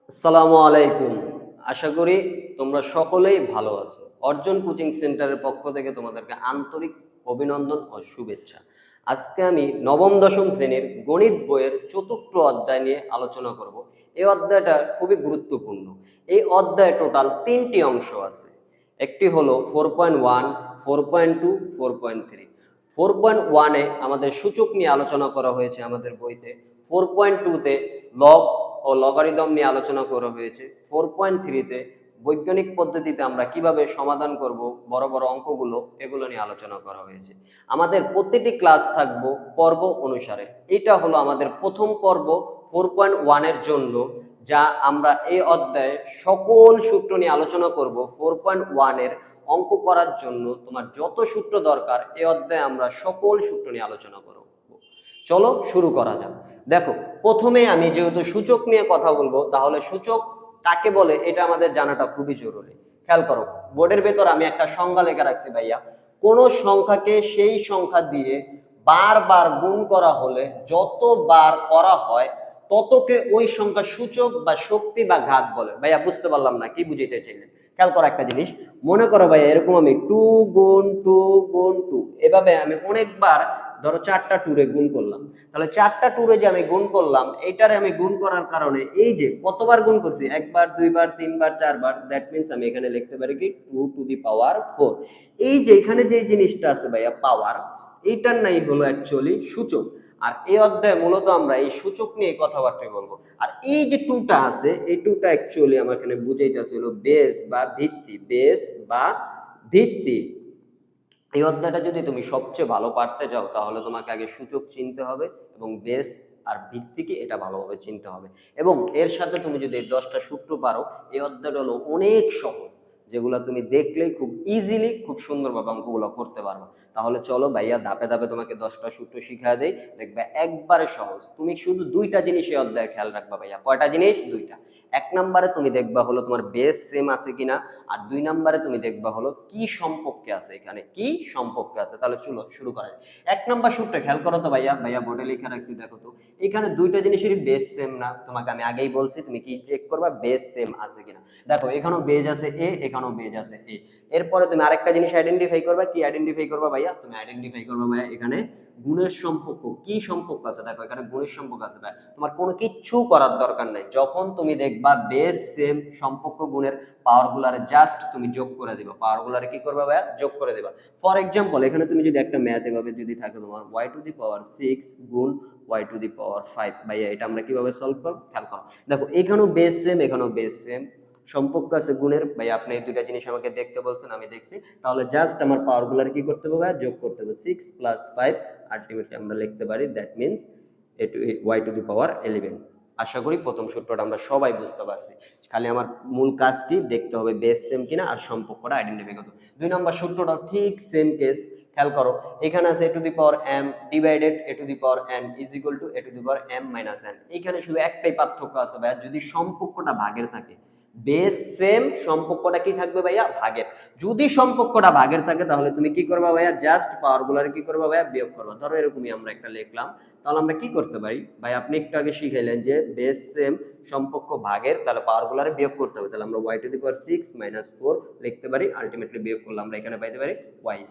আসসালামু আলাইকুম। আশা করি তোমরা সকলেই ভালো আছো। অর্জন কোচিং সেন্টারের পক্ষ থেকে তোমাদেরকে আন্তরিক অভিনন্দন ও শুভেচ্ছা। আজকে আমি নবম দশম শ্রেণীর গণিত বইয়ের চতুর্থ অধ্যায় নিয়ে আলোচনা করব। এই অধ্যায়টা খুবই গুরুত্বপূর্ণ। এই অধ্যায়ে টোটাল 3টি অংশ আছে। একটি হলো 4.1, 4.2, 4.3। 4.1-এ আমাদের সূচক নিয়ে আলোচনা করা হয়েছে আমাদের বইতে। 4.2-তে লগ ও লগারিদম নিয়ে আলোচনা করা হয়েছে। 4.3-তে বৈজ্ঞানিক পদ্ধতিতে আমরা কিভাবে সমাধান করব বড় বড় অঙ্কগুলো, এগুলো নিয়ে আলোচনা করা হয়েছে। আমাদের প্রতিটি ক্লাস থাকবো পর্ব অনুসারে। এটা হলো আমাদের প্রথম পর্ব 4.1-এর জন্য, যা আমরা এই অধ্যায়ে সকল সূত্র নিয়ে আলোচনা করব। 4.1-এর অঙ্ক করার জন্য তোমার যত সূত্র দরকার এই অধ্যায়ে আমরা সকল সূত্র নিয়ে আলোচনা করব। চলো শুরু করা যাক। দেখো, প্রথমে আমি যেহেতু সূচক নিয়ে কথা বলবো, তাহলে সূচক কাকে বলে এটা আমাদের জানাটা খুবই জরুরি। খেয়াল করো, বোর্ডের ভেতর আমি একটা সংজ্ঞা লেখা রাখছি ভাইয়া। কোন সংখ্যাকে সেই সংখ্যা দিয়ে বারবার গুণ করা হলে যতবার করা হয় ততকে ওই সংখ্যা সূচক বা শক্তি বা ঘাত বলে। ভাইয়া বুঝতে পারলাম না কি বুঝাইতে চাইলেন। খেয়াল করো একটা জিনিস, মনে করো ভাইয়া এরকম আমি 2 গুণ 2 গুণ 2 এভাবে আমি অনেকবার, ধরো 4টা টুরে গুণ করলাম, তাহলে 4টা টুরে যে আমি গুণ করলাম, এইটারে আমি গুণ করার কারণে এই যে কতবার গুণ করছি, একবার, দুইবার, তিনবার, চারবার, দ্যাট মিনস আমি এখানে লিখতে পারি কি 2 টু দি পাওয়ার 4। এই যে এখানে যে জিনিসটা আছে ভাইয়া পাওয়ার, এইটার নাই হলো অ্যাকচুয়ালি সূচক। আর এই অধ্যায়ে মূলত আমরা এই সূচক নিয়ে কথাবার্তা বলবো। আর এই যে টুটা আছে, এই টুটা অ্যাকচুয়ালি আমার এখানে বুঝাইতেছে হলো বেস বা ভিত্তি, বেস বা ভিত্তি। এই অধ্যায়টা যদি তুমি সবচেয়ে ভালো পারতে যাও, তাহলে তোমাকে আগে সূচক চিনতে হবে এবং বেস আর ভিত্তিকে এটা ভালোভাবে চিনতে হবে। এবং এর সাথে তুমি যদি এই 10টা সূত্র পারো, এই অধ্যায়টা হলো অনেক সহজ, যেগুলো তুমি দেখলেই খুব ইজিলি খুব সুন্দরভাবে অঙ্কগুলো করতে পারবে। তাহলে চলো ভাইয়া ধাপে ধাপে তোমাকে 10টা সূত্র শিখিয়ে দেই, দেখবে একবারে সহজ। তুমি শুধু দুইটা জিনিস এই অধ্যায়ে খেয়াল রাখবা ভাইয়া। কয়টা জিনিস? দুইটা। এক নম্বরে তুমি দেখবা হলো তোমার বেস সেম আছে কিনা, আর 2 নম্বরে তুমি দেখবা হলো কি সম্পর্কে আছে, এখানে কি সম্পর্কে আছে। তাহলে চলো শুরু করা যায়। 1 নম্বর সূত্রে খেয়াল করো তো ভাইয়া, বোর্ডে লেখা রাখছি, দেখো তো এখানে দুইটা জিনিসেরই বেস সেম না। তোমাকে আমি আগেই বলছি তুমি কি চেক করবা বেস সেম আছে কিনা। দেখো এখানেও বেজ আছে এ, এখানেও বেজ আছে এ। এরপরে তুমি আরেকটা জিনিস আইডেন্টিফাই করবা। কি আইডেন্টিফাই করবা ভাইয়া? তুমি আইডেন্টিফাই করবা ভাইয়া এখানে গুণের সম্পর্ক। কি সম্পর্ক আছে? দেখো এখানে গুণের সম্পর্ক আছে ভাই। তোমার কোনো কিচ্ছু করার দরকার নাই। যখন তুমি দেখবা বেস সেম সম্পর্ক গুণের, পাওয়ার গুলারে জাস্ট তুমি যোগ করে দিবা। পাওয়ার গুলারে কি করবা ভাইয়া? যোগ করে দিবা। ফর এক্সাম্পল, এখানে তুমি যদি একটা ম্যাথ এভাবে যদি থাকে তোমার y⁴ গুণ y⁵ ভাইয়া, এটা আমরা কিভাবে সলভ করব? খেয়াল করো, দেখো এখানেও বেস সেম, এখানেও বেস সেম সম্পর্ক আছে গুণের। ভাই আপনি এই দুইটা জিনিস আমাকে দেখতে বলছেন, আমি দেখছি। তাহলে জাস্ট আমার পাওয়ার গুলার কি করতে হবে? যোগ করতে হবে। 6 + 5 আলটিমেটলি আমরা লিখতে পারি দ্যাট মিন্স y⁴11। আশা করি প্রথম সূত্রটা আমরা সবাই বুঝতে পারছি। খালি আমার মূল কাজ কি দেখতে হবে বেস সেম কিনা আর সম্পর্কটা আইডেন্টিফাই করতে। 2 নম্বর সূত্রটাও ঠিক সেম কেস। খেয়াল করো, এখানে আছে a⁴m divided a⁴n is equal to a⁻m-n। এখানে শুধু একটাই পার্থক্য আছে ভাইয়া, যদি সম্পর্কটা ভাগের থাকে। বেস সেম, সম্পর্কটা কি থাকবে ভাইয়া? ভাগের। যদি সম্পর্কটা ভাগের থাকে তাহলে তুমি কি করবা ভাইয়া? জাস্ট পাওয়ার গুলার কি করবা ভাইয়া? বিয়োগ করবা। ধরো এরকমই আমরা একটা লিখলাম, তাহলে আমরা কি করতে পারি ভাই? আপনি একটু আগে শিখাইলেন যে বেস সেম সম্পর্ক ভাগের, তাহলে পাওয়ার গুলারে বিয়োগ করতে হবে। তাহলে আমরা y⁴ 4 লিখতে পারি। আলটিমেটলি বিয়োগ করলে আমরা এখানে পাইতে পারি y²।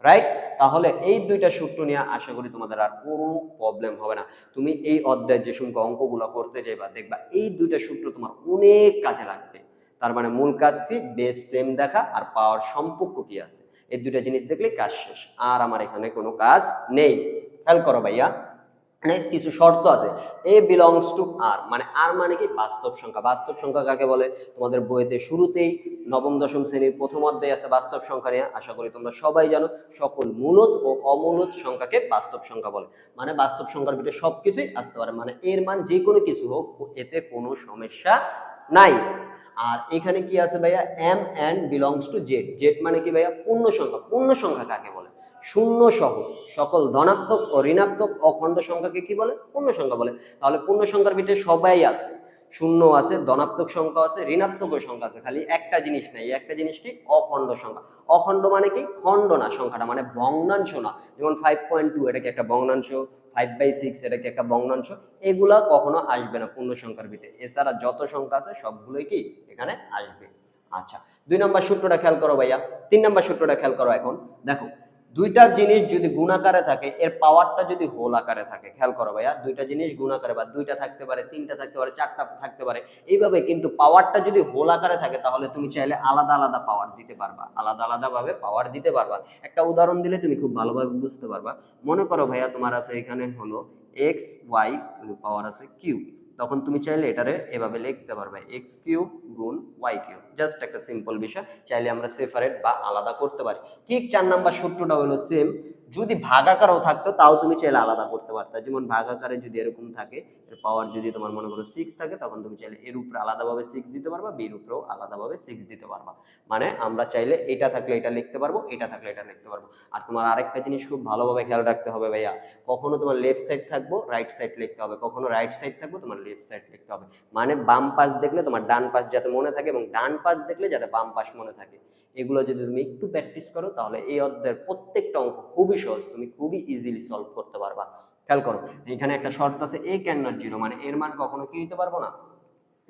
রাইট? তাহলে এই দুইটা সূত্র নিয়ে আশা করি তোমাদের আর কোনো প্রবলেম হবে না। তুমি এই অধ্যায়ের যে সংখ্যা অঙ্কগুলো করতে যাইবা, দেখবা এই দুইটা সূত্র তোমার অনেক কাজে লাগবে। তার মানে মূল কাজ কি? বেস সেম দেখা আর পাওয়ার সম্পর্ক কি আছে, এই দুইটা জিনিস দেখলে কাজ শেষ। আর আমার এখানে কোনো কাজ নেই। খেয়াল করো ভাইয়া, কিছু শর্ত আছে। এ বিলংস টু আর, মানে আর মানে কি? বাস্তব সংখ্যা। বাস্তব সংখ্যা কাকে বলে? তোমাদের বইতে শুরুতেই নবম দশম শ্রেণীর প্রথম অধ্যায় আছে বাস্তব সংখ্যা নিয়ে, আশা করি তোমরা সবাই জানো। সকল মূলদ ও অমূলদ সংখ্যাকে বাস্তব সংখ্যা বলে। মানে বাস্তব সংখ্যার ভিতরে সবকিছুই আসতে পারে, মানে এর মান যে কোনো কিছু হোক, এতে কোনো সমস্যা নাই। আর এখানে কি আছে ভাইয়া? M N belongs to Z. Z মানে কি ভাইয়া? পূর্ণ সংখ্যা। পূর্ণ সংখ্যা কাকে বলে? শূন্য সহ সকল ধনাত্মক ও ঋণাত্মক অখণ্ড সংখ্যাকে কি বলে? পূর্ণ সংখ্যা বলে। তাহলে পূর্ণ সংখ্যার ভিতরে সবাই আছে, শূন্য আছে, ধনাত্মক সংখ্যা আছে, ঋণাত্মক সংখ্যা আছে, খালি একটা জিনিস নাই। একটা জিনিস কি? অখণ্ড সংখ্যা। অখণ্ড মানে কি? খণ্ড না সংখ্যাটা, মানে ভগ্নাংশ না। যেমন 5.2 এটা কি একটা ভগ্নাংশ? 5/6 এটা কি একটা ভগ্নাংশ, এগুলা কখনো আসবে না পূর্ণ সংখ্যার ভিতরে। এছাড়া যত সংখ্যা আছে সবগুলোই কি এখানে আসবে। আচ্ছা, 2 নম্বর সূত্রটা খেয়াল করো ভাইয়া। 3 নম্বর সূত্রটা খেয়াল করো। এখন দেখো দুইটা জিনিস যদি গুণ আকারে থাকে, এর পাওয়ারটা যদি হোল আকারে থাকে, খেয়াল করো ভাইয়া, দুইটা জিনিস গুণ আকারে বা দুইটা থাকতে পারে, তিনটা থাকতে পারে, চারটা থাকতে পারে, এইভাবে, কিন্তু পাওয়ারটা যদি হোল আকারে থাকে তাহলে তুমি চাইলে আলাদা আলাদা পাওয়ার দিতে পারবা, আলাদা আলাদা ভাবে পাওয়ার দিতে পারবা। একটা উদাহরণ দিলে তুমি খুব ভালোভাবে বুঝতে পারবা। মনে করো ভাইয়া তোমার আছে এখানে হলো এক্স ওয়াই পাওয়ার আছে কিউ, তখন তুমি চাইলে এটারে এভাবে লিখতে পারবে এক্স কিউব গুণ ওয়াই কিউব। জাস্ট একটা সিম্পল বিষয়, চাইলে আমরা সেপারেট বা আলাদা করতে পারি। ঠিক 4 নাম্বার সূত্রটা হলো সেম, যদি ভাগাকারও থাকতো তাও তুমি চাইলে আলাদা করতে পারতা। যেমন ভাগাকারে যদি এরকম থাকে, এর পাওয়ার যদি তোমার মনে করো 6 থাকে, তখন তুমি চাইলে এর উপরে আলাদাভাবে 6 দিতে পারবা, বির উপরেও আলাদাভাবে 6 দিতে পারবা। মানে আমরা চাইলে এটা থাকলে এটা লিখতে পারবো, এটা থাকলে এটা লিখতে পারবো। আর তোমার আরেকটা জিনিস খুব ভালোভাবে খেয়াল রাখতে হবে ভাইয়া, কখনো তোমার লেফট সাইড থাকবো রাইট সাইড লিখতে হবে, কখনো রাইট সাইড থাকবো তোমার লেফট সাইড লিখতে হবে। মানে বাম পাশ দেখলে তোমার ডান পাশ যাতে মনে থাকে, এবং ডান পাশ দেখলে যাতে বাম পাশ মনে থাকে। এগুলো যদি তুমি একটু প্র্যাকটিস করো তাহলে এই অধ্যায়ের প্রত্যেকটা অঙ্ক খুবই সহজ, তুমি খুবই ইজিলি সলভ করতে পারবা। খেয়াল করো, এখানে একটা শর্ত আছে এ ক্যান নট জিরো, মানে এর মান কখনো কি হইতে পারবো না,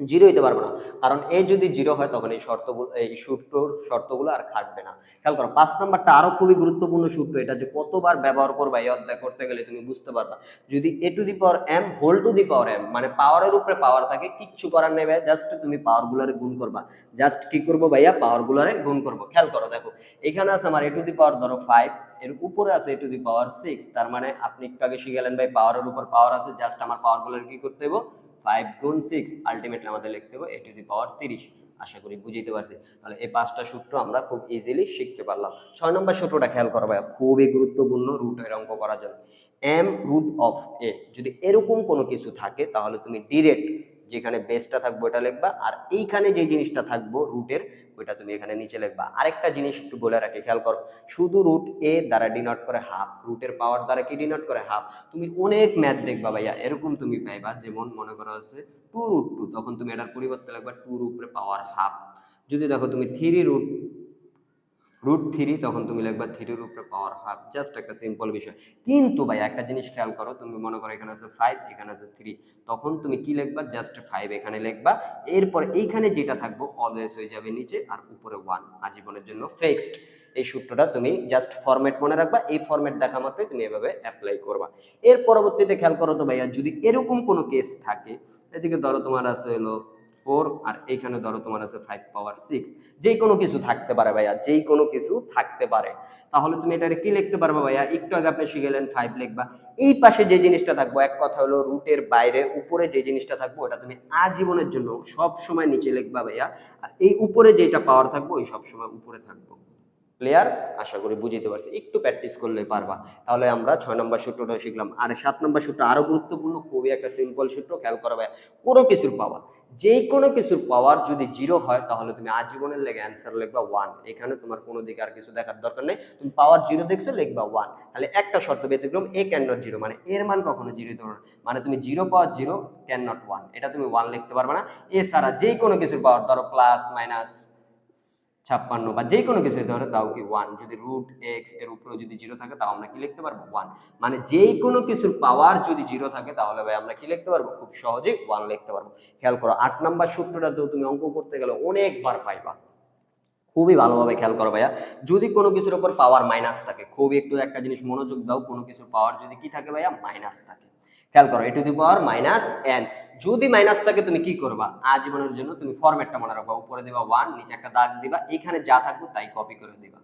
জিরো হইতে পারবো না। কারণ এ যদি জিরো হয় তখন এই শর্তগুলো, এই সূত্রর শর্তগুলো আর খাটবে না। খেয়াল করো 5 নাম্বারটা আরো খুবই গুরুত্বপূর্ণ সূত্র, এটা যে কতবার ব্যবহার করবা এই অধ্যায় করতে গেলে তুমি বুঝতে পারবা। যদি a to the power m whole to the power m, মানে পাওয়ারের উপরে পাওয়ার থাকে, কিচ্ছু করার নেই ভাই, জাস্ট তুমি পাওয়ার গুলারে গুণ করবা। জাস্ট কি করবো ভাইয়া, পাওয়ার গুলারে গুণ করবো। খেয়াল করো, দেখো এখানে আছে আমার এ টু দি পাওয়ার ধরো 5, এর উপরে আছে এ টু দি পাওয়ার 6, তার মানে আপনি একটু আগে শিখে গেলেন ভাই পাওয়ারের উপর পাওয়ার আছে, জাস্ট আমার পাওয়ার গুলারে কি করতে হবে, 5 গুণ 6, আলটিমেটলি আমাদের লিখতে হবে এ টু দি পাওয়ার 30। আশা করি বুঝতে পারছি। তাহলে এই 5টা সূত্র আমরা খুব ইজিলি শিখতে পারলাম। 6 নম্বর সূত্রটা খেয়াল করো ভাই, খুবই গুরুত্বপূর্ণ রুটের অঙ্ক করার জন্য। এম রুট অফ এ, যদি এরকম কোনো কিছু থাকে তাহলে তুমি ডিরেক্ট যেখানে বেসটা থাকবো এটা লিখবা, আর এইখানে যে জিনিসটা থাকবো রুটের ওইটা তুমি এখানে নিচে লিখবা। আরেকটা জিনিস একটু বলে রাখি, খেয়াল করো, শুধু রুট এ দ্বারা ডিনোট করে হাফ, রুটের পাওয়ার দ্বারা কি ডিনোট করে হাফ। তুমি অনেক ম্যাথ দেখবা ভাইয়া এরকম তুমি পাইবা, যেমন মনে করা হচ্ছে 2√2, তখন তুমি এটার পরিবর্তে লিখবা 2 উপরে পাওয়ার হাফ। যদি দেখো তুমি 3√3, তখন তুমি লিখবা 3 উপরে পাওয়ার হাফ। জাস্ট একটা সিম্পল বিষয়। কিন্তু ভাই একটা জিনিস খেয়াল করো, তুমি মনে করো এখানে আছে 5, এখানে আছে 3, তখন তুমি কি লিখবা, জাস্ট 5 এখানে লিখবা। এরপর এইখানে যেটা থাকবো অলওয়েজ হয়ে যাবে নিচে, আর উপরে 1 আজীবনের জন্য ফিক্সড। এই সূত্রটা তুমি জাস্ট ফরম্যাট মনে রাখবা, এই ফরম্যাট দেখা মাত্রই তুমি এভাবে অ্যাপ্লাই করবা। এর পরবর্তীতে খেয়াল করো তো ভাইয়া, যদি এরকম কোনো কেস থাকে, এদিকে ধরো তোমার আছে হলো 4, আর এইখানে ধরো তোমার আছে 5 পাওয়ার 6, যেই কোনো কিছু থাকতে পারে ভাইয়া, যেই কোনো কিছু থাকতে পারে, তাহলে তুমি এটারে কি লিখতে পারবে ভাইয়া, একটু আগে আপনি শিখে গেলেন 5 লিখবা। এই পাশে যে জিনিসটা থাকবো, এক কথা হলো রুটের বাইরে উপরে যে জিনিসটা থাকবো ওটা তুমি আজীবনের জন্য সব সময় নিচে লিখবা ভাইয়া, আর এই উপরে যেটা পাওয়ার থাকবো ওই সব সময় উপরে থাকবো। ক্লিয়ার? আশা করি বুঝতে পারছি, একটু প্র্যাকটিস করলে পারবা। তাহলে আমরা 6 নম্বর সূত্রটা শিখলাম। আর 7 নম্বর সূত্র আরো গুরুত্বপূর্ণ, খুবই একটা সিম্পল সূত্র, খেয়াল করা ভাই, কোনো কিছুর পাওয়ার, যেই কোনো কিছুর পাওয়ার যদি 0 হয় তাহলে তুমি আজীবনের লেগে অ্যান্সার লিখবা 1। এখানে তোমার কোনো দিকে আর কিছু দেখার দরকার নেই, তুমি পাওয়ার 0 দেখছো লিখবা 1। তাহলে একটা শর্ত ব্যতিক্রম, এ ক্যান নট 0, মানে এর মান কখনো 0 হতে পারে না। মানে তুমি 0 পাওয়ার 0 ক্যান নট 1, এটা তুমি 1 লিখতে পারবে না। এছাড়া যেই কোনো কিছুর পাওয়ার, ধরো প্লাস মাইনাস 56 বা যে কোনো কিছু ধরো তাও কি 1, যদি রুট এক্স এর উপরে যদি 0 থাকে তাও আমরা কি লিখতে পারবো 1। মানে যেই কোনো কিছুর পাওয়ার যদি 0 থাকে তাহলে ভাই আমরা কি লিখতে পারবো, খুব সহজেই 1 লিখতে পারবো। খেয়াল করো 8 নাম্বার সূত্রটা তো তুমি অঙ্ক করতে গেলে অনেকবার পাইবা, খুবই ভালোভাবে খেয়াল করো ভাইয়া। যদি কোনো কিছুর উপর পাওয়ার মাইনাস থাকে, খুবই একটু একটা জিনিস মনোযোগ দাও, কোনো কিছুর পাওয়ার যদি কি থাকে ভাইয়া, মাইনাস থাকে, খেয়াল করো a to the power minus n, যদি মাইনাস থাকে তুমি কি করবা, আজীবনের জন্য তুমি ফরম্যাটটা মনে রাখবা, উপরে দিবা 1, নিচে একটা দাগ দিবা, এখানে যা থাকবে তাই কপি করে দিবা।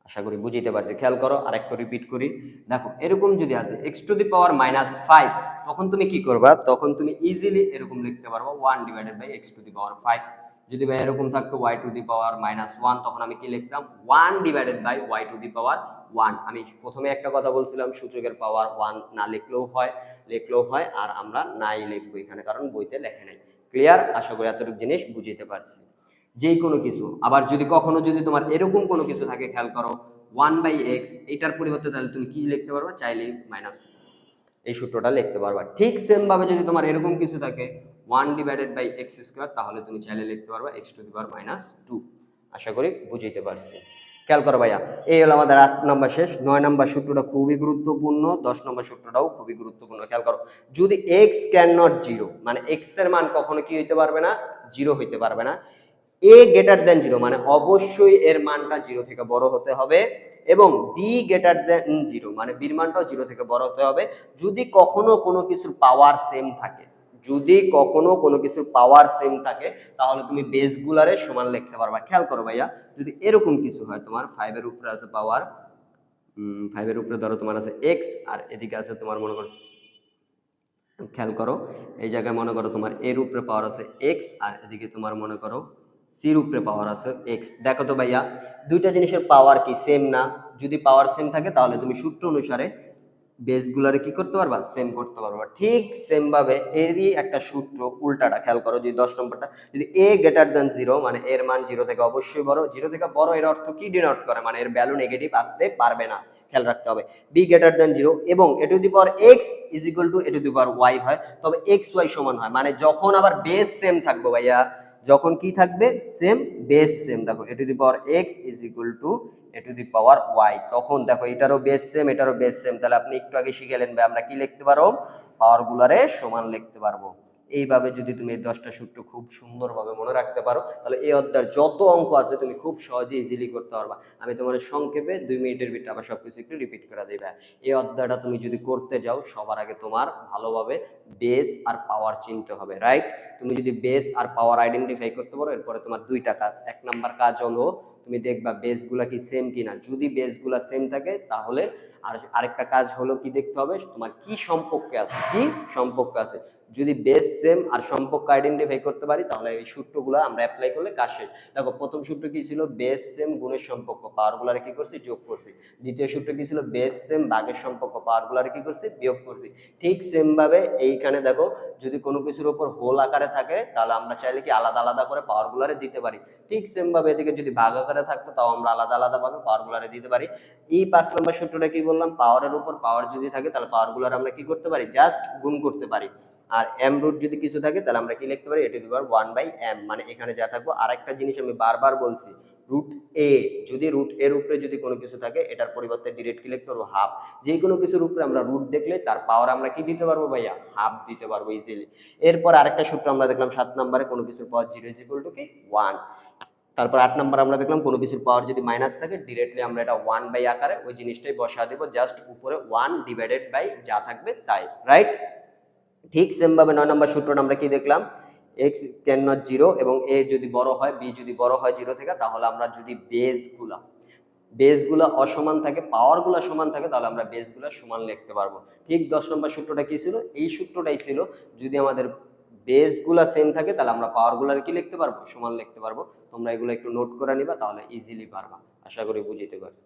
আশা করি বুঝতে পারছি। খেয়াল করো আরেকটু রিপিট করি, দেখো এরকম যদি আছে x টু দি পাওয়ার -5, তখন তুমি কি করবা, তখন তুমি ইজিলি এরকম লিখতে পারবা 1 divided by x to the power 5। যদি ভাই এরকম থাকতো y টু দি পাওয়ার -1, তখন আমি কি লিখতাম 1 divided by y to the power 1। আমি প্রথমে একটা কথা বলছিলাম, সূচকের পাওয়ার 1 না লিখলেও হয়, আর আমরা নাই লিখবো এখানে, কারণ বইতে লেখা নাই। ক্লিয়ার? আশা করি এতটুকু জিনিস বুঝতে পারছি। যেই কোনো কিছু, আবার যদি কখনো যদি তোমার এরকম কোনো কিছু থাকে, খেয়াল করো 1/x, এটার পরিবর্তে তাহলে তুমি কি লিখতে পারবা, চাইলেই মাইনাস এই সূত্রটা লিখতে পারবা। ঠিক সেম ভাবে যদি তোমার এরকম কিছু থাকে 1 ডিভাইডেড বাই এক্স স্কোয়ার, তাহলে তুমি চাইলে লিখতে পারবা x টু দি পাওয়ার -2। আশা করি বুঝতে পারছি। খেয়াল করো ভাইয়া, এই হলো আমাদের 8 নাম্বার শেষ। 9 নাম্বার সূত্রটা খুবই গুরুত্বপূর্ণ, 10 নম্বর সূত্রটাও খুবই গুরুত্বপূর্ণ। খেয়াল করো, যদি x ক্যান নট জিরো, মানে x এর মান কখনো কি হইতে পারবে না, জিরো হইতে পারবে না। a গ্রেটার দেন জিরো, মানে অবশ্যই এর মানটা জিরো থেকে বড় হতে হবে, এবং b গ্রেটার দেন জিরো, মানে b এর মানটাও জিরো থেকে বড় হতে হবে। যদি কখনো কোনো কিছুর পাওয়ার সেম থাকে, যদি কখনো কোনো কিছুর পাওয়ার সেম থাকে, তাহলে তুমি বেসগুলারে সমান লিখতে পারবা। খেয়াল করো ভাইয়া, যদি এরকম কিছু হয়, তোমার 5 এর উপরে আছে পাওয়ার, 5 এর উপরে ধরো তোমার আছে x, আর এদিকে আছে তোমার মনে করো, খেয়াল করো এই জায়গায় মনে করো তোমার এর উপরে পাওয়ার আছে x, আর এদিকে তোমার মনে করো সির উপরে পাওয়ার আছে x। দেখো তো ভাইয়া, দুইটা জিনিসের পাওয়ার কি সেম না? যদি পাওয়ার সেম থাকে তাহলে তুমি সূত্র অনুসারে বেসগুলারে কি করতে পারবা, সেম করতে পারবা। ঠিক সেম ভাবে এরই একটা সূত্র উল্টাটা, খেয়াল করো যে 10 নম্বরটা, যদি a গ্রেটার দেন জিরো, মানে এর মান জিরো থেকে অবশ্যই বড়, জিরো থেকে বড় এর অর্থ কি ডিনোট করে, মানে এর ভ্যালু নেগেটিভ আসতে পারবে না, খেয়াল রাখতে হবে। b গ্রেটার দেন জিরো এবং a two the power x is equal to a two the power y হয়, তবে x y সমান হয়, মানে যখন আবার বেস সেম থাকবে ভাইয়া, যখন কি থাকবে সেম, বেস সেম। দেখো a two the power x is equal to a two the power y, তখন দেখো এটারও বেস সেম, এটারও বেস সেম, তাহলে আপনি একটু আগে শিখেলেন ভাই আমরা কি লিখতে পারবো, পাওয়ার গুলারে সমান লিখতে পারবো। এইভাবে যদি তুমি এই 10টা সূত্র খুব সুন্দরভাবে মনে রাখতে পারো, তাহলে এই অধ্যায়ের যত অঙ্ক আছে তুমি খুব সহজে ইজিলি করতে পারবা। আমি তোমার সংক্ষেপে 2 মিনিটের ভিতরে আবার সবকিছু একটু রিপিট করে দিই ভাই। এই অধ্যায়টা তুমি যদি করতে যাও, সবার আগে তোমার ভালোভাবে বেস আর পাওয়ার চিনতে হবে, রাইট? তুমি যদি বেস আর পাওয়ার আইডেন্টিফাই করতে পারো, এরপরে তোমার দুইটা কাজ। 1 নাম্বার কাজ হলো তুমি দেখবা বেসগুলা কি সেম কিনা, যদি বেসগুলা সেম থাকে তাহলে, আর আরেকটা কাজ হলো কি দেখতে হবে তোমার কি সম্পর্কে আছে, কি সম্পর্ক আছে। যদি বেস সেম আর সম্পর্ক আইডেন্টিফাই করতে পারি, তাহলে এই সূত্রগুলো আমরা অ্যাপ্লাই করলে কাজ শেষ। দেখো প্রথম সূত্র কি ছিল, বেস সেম গুণের সম্পর্ক, পাওয়ারগুলারে কি করছি, যোগ করছি। দ্বিতীয় সূত্র কি ছিল, বেস সেম ভাগের সম্পর্ক, পাওয়ারগুলারে কি করছি, বিয়োগ করছি। ঠিক সেম ভাবে এইখানে দেখো, যদি কোনো কিছুর উপর হোল আকারে থাকে, তাহলে আমরা চাইলে কি আলাদা আলাদা করে পাওয়ারগুলারে দিতে পারি। ঠিক সেম ভাবে এদিকে যদি ভাগ আকারে থাকতো, তাও আমরা আলাদা আলাদা ভাবে পাওয়ারগুলারে দিতে পারি। এই 5 নম্বর সূত্রটা কি বললাম, পাওয়ারের উপর পাওয়ার যদি থাকে, তাহলে পাওয়ারগুলার আমরা কি করতে পারি, জাস্ট গুণ করতে পারি। আর m রুট যদি কিছু থাকে, তাহলে আমরা কি লিখতে পারি, a two the power 1/m, মানে এখানে যা থাকবো। আরেকটা জিনিস আমি বারবার বলছি, রুট a, যদি রুট এর উপরে যদি কোনো কিছু থাকে, এটার পরিবর্তে ডিরেক্ট কি লিখতে পারবো, হাফ। যে কোনো কিছুর উপরে আমরা রুট দেখলে তার পাওয়ার আমরা কি দিতে পারবো ভাইয়া, হাফ দিতে পারবো ইজিলি। এরপর আরেকটা সূত্র আমরা দেখলাম 7 নম্বরে, কোনো কিছুর পাওয়ার 0 ইজ ইকুয়াল টু কি 1। তারপর 8 নাম্বার আমরা দেখলাম কোনো কিছুর পাওয়ার যদি মাইনাস থাকে, ডিরেক্টলি আমরা এটা 1 বাই আকারে ওই জিনিসটাই বসা দেব, জাস্ট উপরে 1 ডিভাইডেড বাই যা থাকবে তাই, রাইট? ঠিক সেম ভাবে 9 নম্বর সূত্রটা আমরা কি দেখলাম, x ক্যান নট জিরো এবং a যদি বড় হয়, b যদি বড় হয় জিরো থেকে, তাহলে আমরা যদি বেসগুলা অসমান থাকে, পাওয়ারগুলা সমান থাকে, তাহলে আমরা বেসগুলা সমান লিখতে পারবো। ঠিক 10 নম্বর সূত্রটা কি ছিল, এই সূত্রটাই ছিল, যদি আমাদের বেসগুলা সেম থাকে, তাহলে আমরা পাওয়ারগুলার কি লিখতে পারবো, সমান লিখতে পারবো। তোমরা এগুলো একটু নোট করে নিবা, তাহলে ইজিলি পারবা। আশা করি বুঝতে পারছি।